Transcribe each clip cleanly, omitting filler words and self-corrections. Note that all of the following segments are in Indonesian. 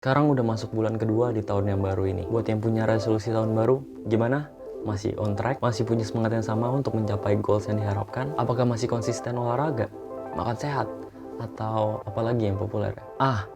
Sekarang udah masuk bulan kedua di tahun yang baru ini. Buat yang punya resolusi tahun baru, gimana? Masih on track? Masih punya semangat yang sama untuk mencapai goals yang diharapkan? Apakah masih konsisten olahraga? Makan sehat? Atau apalagi yang populer?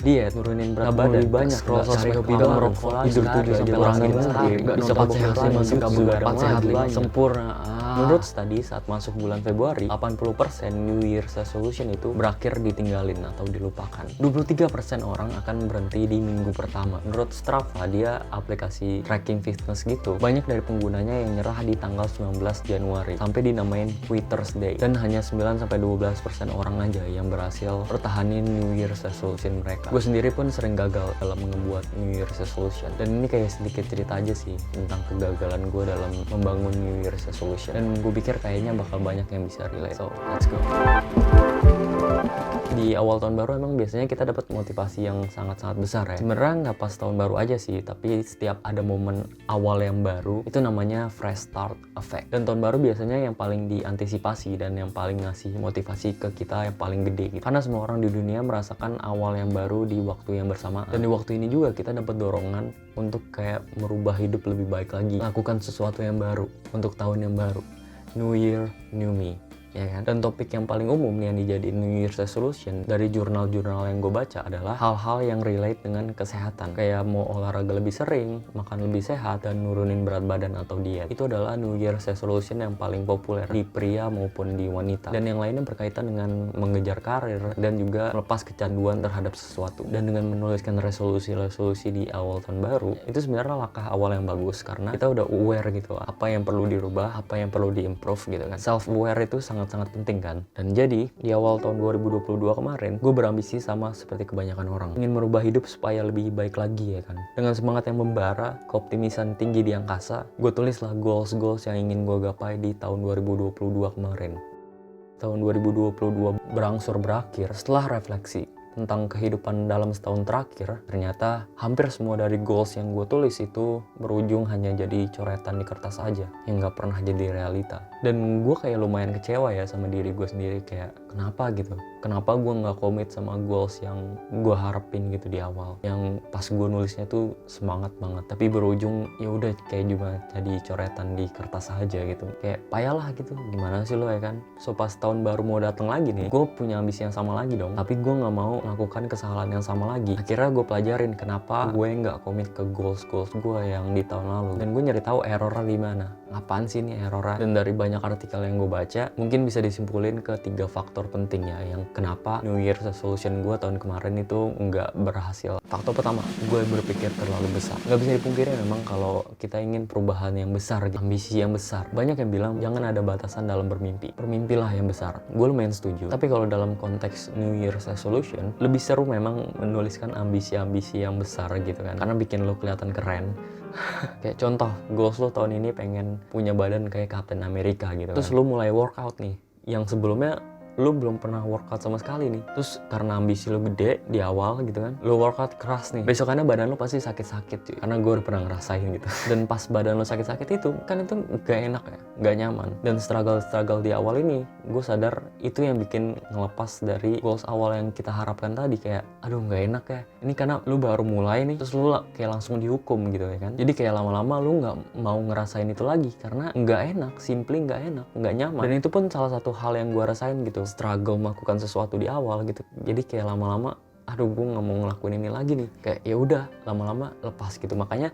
Diet, nurunin berat badan, lebih banyak, scroll sosmed hobi doang, merokok, tidur 7 aja kurangin sehari, nggak bisa 4 sehat 5 suka juga 4 sehat 5 sempurna. Menurut studi, saat masuk bulan Februari, 80% New Year's Resolution itu berakhir ditinggalin atau dilupakan. 23% orang akan berhenti di minggu pertama. Menurut Strava, dia aplikasi tracking fitness gitu, banyak dari penggunanya yang nyerah di tanggal 19 Januari sampai dinamain Quitter's Day. Dan hanya 9-12% orang aja yang berhasil pertahanin New Year's Resolution mereka. Gue sendiri pun sering gagal dalam membuat New Year's Resolution. Dan ini kayak sedikit cerita aja sih tentang kegagalan gue dalam membangun New Year's Resolution. Dan gue pikir kayaknya bakal banyak yang bisa relate. So, let's go. Di awal tahun baru emang biasanya kita dapat motivasi yang sangat-sangat besar ya. Sebenarnya nggak pas tahun baru aja sih, tapi setiap ada momen awal yang baru, itu namanya fresh start effect. Dan tahun baru biasanya yang paling diantisipasi dan yang paling ngasih motivasi ke kita yang paling gede gitu. Karena semua orang di dunia merasakan awal yang baru di waktu yang bersamaan. Dan di waktu ini juga kita dapat dorongan untuk kayak merubah hidup lebih baik lagi. Lakukan sesuatu yang baru untuk tahun yang baru. New Year, New Me. Ya kan? Dan topik yang paling umum nih yang dijadiin New Year's Resolution dari jurnal-jurnal yang gue baca adalah hal-hal yang relate dengan kesehatan. Kayak mau olahraga lebih sering, makan lebih sehat, dan nurunin berat badan atau diet. Itu adalah New Year's Resolution yang paling populer di pria maupun di wanita. Dan yang lainnya berkaitan dengan mengejar karir dan juga melepas kecanduan terhadap sesuatu. Dan dengan menuliskan resolusi-resolusi di awal tahun baru, itu sebenarnya langkah awal yang bagus karena kita udah aware gitu apa yang perlu dirubah, apa yang perlu diimprove gitu kan. Self-aware itu sangat penting kan. Dan jadi di awal tahun 2022 kemarin gue berambisi sama seperti kebanyakan orang, ingin merubah hidup supaya lebih baik lagi ya kan. Dengan semangat yang membara, keoptimisan tinggi di angkasa, gue tulislah goals yang ingin gue gapai di tahun 2022 kemarin. Tahun 2022 berakhir setelah refleksi tentang kehidupan dalam setahun terakhir, ternyata hampir semua dari goals yang gue tulis itu berujung hanya jadi coretan di kertas aja yang gak pernah jadi realita. Dan gue kayak lumayan kecewa ya sama diri gue sendiri, kayak kenapa gitu, kenapa gue gak komit sama goals yang gue harapin gitu di awal, yang pas gue nulisnya tuh semangat banget tapi berujung ya udah kayak juga jadi coretan di kertas aja gitu. Kayak payah lah gitu, gimana sih lo ya kan. So pas tahun baru mau datang lagi nih, gue punya ambisi yang sama lagi dong, tapi gue gak mau melakukan kesalahan yang sama lagi. Akhirnya gue pelajarin kenapa gue nggak komit ke goals gue yang di tahun lalu, dan gue nyari tahu errornya di mana. Apaan sih ini errornya? Dan dari banyak artikel yang gue baca, mungkin bisa disimpulin ke 3 faktor penting ya yang kenapa New Year's Resolution gue tahun kemarin itu nggak berhasil. Faktor pertama, gue berpikir terlalu besar. Nggak bisa dipungkiri memang kalau kita ingin perubahan yang besar, ambisi yang besar. Banyak yang bilang jangan ada batasan dalam bermimpi. Bermimpilah yang besar. Gue lumayan setuju. Tapi kalau dalam konteks New Year's Resolution, lebih seru memang menuliskan ambisi-ambisi yang besar gitu kan, karena bikin lo kelihatan keren. Kayak contoh, goals lo tahun ini pengen punya badan kayak Captain America gitu kan. Terus lo mulai workout nih, yang sebelumnya lo belum pernah workout sama sekali nih. Terus karena ambisi lo gede di awal gitu kan, lo workout keras nih, besokannya badan lo pasti sakit-sakit cuy. Karena gue udah pernah ngerasain gitu. Dan pas badan lo sakit-sakit itu kan itu gak enak ya, gak nyaman. Dan struggle di awal ini, gue sadar itu yang bikin ngelepas dari goals awal yang kita harapkan tadi. Kayak aduh gak enak ya, ini karena lo baru mulai nih, terus lo kayak langsung dihukum gitu ya kan. Jadi kayak lama-lama lo gak mau ngerasain itu lagi karena gak enak, simply gak enak, gak nyaman. Dan itu pun salah satu hal yang gue rasain gitu, struggle melakukan sesuatu di awal gitu. Jadi kayak lama-lama aduh gue nggak mau ngelakuin ini lagi nih, kayak ya udah lama-lama lepas gitu. Makanya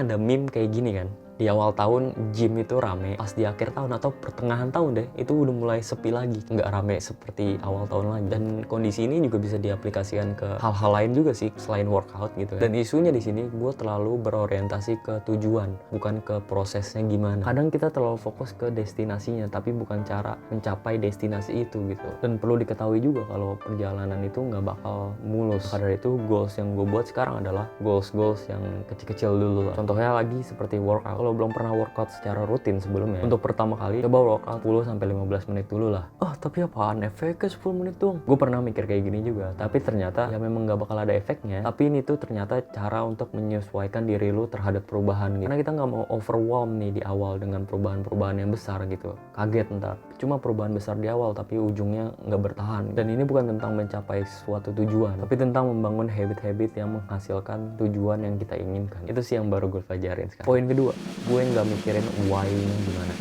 ada meme kayak gini kan, di awal tahun gym itu rame, pas di akhir tahun atau pertengahan tahun deh itu udah mulai sepi lagi, nggak rame seperti awal tahun lagi. Dan kondisi ini juga bisa diaplikasikan ke hal-hal lain juga sih selain workout gitu. Dan isunya di sini gue terlalu berorientasi ke tujuan, bukan ke prosesnya gimana. Kadang kita terlalu fokus ke destinasinya tapi bukan cara mencapai destinasi itu gitu. Dan perlu diketahui juga kalau perjalanan itu nggak bakal mulus. Karena itu goals yang gue buat sekarang adalah goals yang kecil-kecil dulu lah. Contohnya lagi seperti workout. Lo kalau belum pernah workout secara rutin sebelumnya, untuk pertama kali coba workout 10-15 menit dulu lah. Tapi apaan efeknya 10 menit doang? Gue pernah mikir kayak gini juga, tapi ternyata ya memang gak bakal ada efeknya. Tapi ini tuh ternyata cara untuk menyesuaikan diri lu terhadap perubahan gitu. Karena kita nggak mau overwhelm nih di awal dengan perubahan-perubahan yang besar gitu. Kaget ntar, cuma perubahan besar di awal tapi ujungnya nggak bertahan. Dan ini bukan tentang mencapai suatu tujuan, tapi tentang membangun habit-habit yang menghasilkan tujuan yang kita inginkan. Itu sih yang baru gue pelajarin sekarang. Poin kedua, gue nggak mikirin why-nya gimana.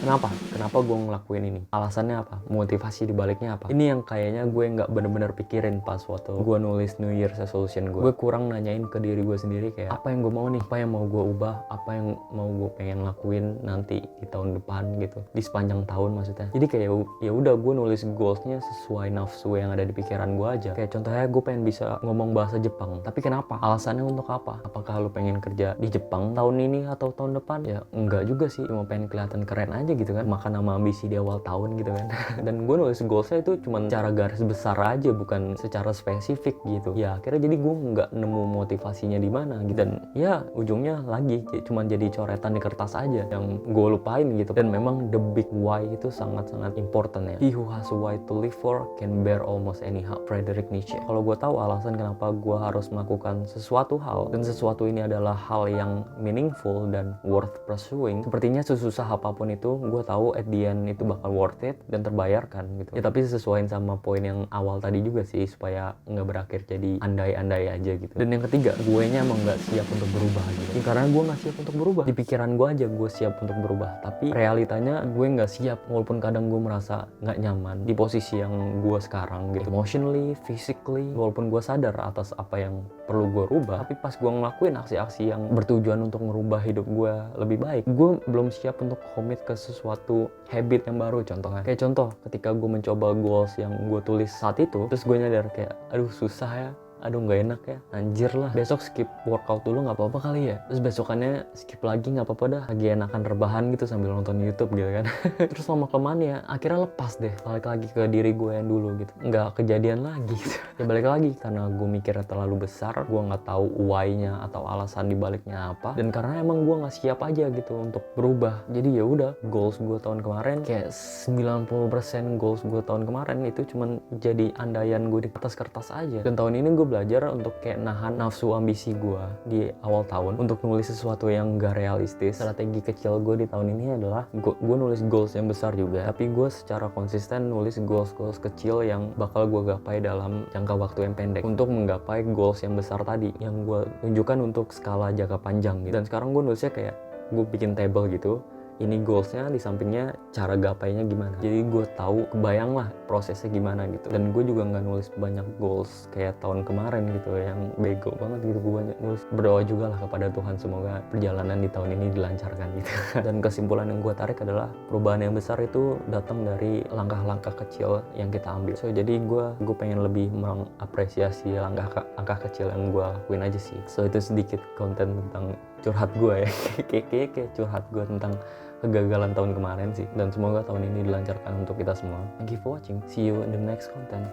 Kenapa gue ngelakuin ini? Alasannya apa? Motivasi dibaliknya apa? Ini yang kayaknya gue nggak bener-bener pikirin pas waktu gue nulis New Year resolution gue. Gue kurang nanyain ke diri gue sendiri kayak apa yang gue mau nih, apa yang mau gue ubah, apa yang mau gue pengen lakuin nanti di tahun depan gitu, di sepanjang tahun maksudnya. Jadi kayak ya udah gue nulis goalsnya sesuai nafsu yang ada di pikiran gue aja. Kayak contohnya gue pengen bisa ngomong bahasa Jepang, tapi kenapa? Alasannya untuk apa? Apakah lu pengen kerja di Jepang tahun ini atau tahun depan? Ya enggak juga sih, cuma pengen kelihatan keren aja gitu kan, makan nama ambisi di awal tahun gitu kan. Dan gue nulis goalsnya itu cuma secara garis besar aja, bukan secara spesifik gitu. Ya akhirnya jadi gue nggak nemu motivasinya di mana gitu. Dan ya ujungnya lagi cuma jadi coretan di kertas aja yang gue lupain gitu. Dan memang the big why itu sangat-sangat important ya. He who has a why to live for can bear almost any hard. Friedrich Nietzsche. Kalau gue tahu alasan kenapa gue harus melakukan sesuatu hal, dan sesuatu ini adalah hal yang meaningful dan worth pursuing, sepertinya sesusah apapun itu gue tahu at the end itu bakal worth it dan terbayarkan gitu ya. Tapi sesuaiin sama poin yang awal tadi juga sih, supaya nggak berakhir jadi andai-andai aja gitu. Dan yang ketiga, gue nya emang nggak siap untuk berubah gitu ya, karena gue nggak siap untuk berubah. Di pikiran gue aja gue siap untuk berubah, tapi realitanya gue nggak siap. Walaupun kadang gue merasa nggak nyaman di posisi yang gue sekarang gitu, emotionally, physically, walaupun gue sadar atas apa yang perlu gue rubah, tapi pas gue ngelakuin aksi-aksi yang bertujuan untuk merubah hidup gue lebih baik, gue belum siap untuk commit ke sesuatu habit yang baru. Contohnya kayak contoh ketika gue mencoba goals yang gue tulis saat itu, terus gue nyadar kayak aduh susah ya, aduh nggak enak ya, anjir lah, besok skip workout dulu nggak apa-apa kali ya, terus besokannya skip lagi nggak apa-apa dah, lagi enakan rebahan gitu sambil nonton YouTube gitu kan. Terus lama kelamaan ya akhirnya lepas deh, balik lagi ke diri gue yang dulu gitu, nggak kejadian lagi gitu. Ya balik lagi karena gue mikirnya terlalu besar, gue nggak tahu why-nya atau alasan dibaliknya apa, dan karena emang gue nggak siap aja gitu untuk berubah. Jadi ya udah, goals gue tahun kemarin kayak 90% goals gue tahun kemarin itu cuman jadi andaian gue di atas kertas aja. Dan tahun ini gue belajar untuk kayak nahan nafsu ambisi gue di awal tahun untuk nulis sesuatu yang gak realistis. Strategi kecil gue di tahun ini adalah gue nulis goals yang besar juga, tapi gue secara konsisten nulis goals kecil yang bakal gue gapai dalam jangka waktu yang pendek untuk menggapai goals yang besar tadi yang gue tunjukkan untuk skala jangka panjang gitu. Dan sekarang gue nulisnya kayak gue bikin table gitu, ini goalsnya, di sampingnya cara gapainya gimana. Jadi gue tahu, kebayang lah prosesnya gimana gitu. Dan gue juga nggak nulis banyak goals kayak tahun kemarin gitu yang bego banget gitu. Gue banyak nulis, berdoa juga lah kepada Tuhan semoga perjalanan di tahun ini dilancarkan gitu. Dan kesimpulan yang gue tarik adalah perubahan yang besar itu datang dari langkah-langkah kecil yang kita ambil. So jadi gue pengen lebih mengapresiasi langkah kecil yang gue lakuin aja sih. So itu sedikit konten tentang curhat gue ya. kayak curhat gue tentang kegagalan tahun kemarin sih, dan semoga tahun ini dilancarkan untuk kita semua. Thank you for watching, see you in the next content.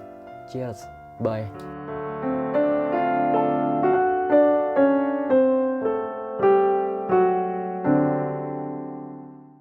Cheers, bye.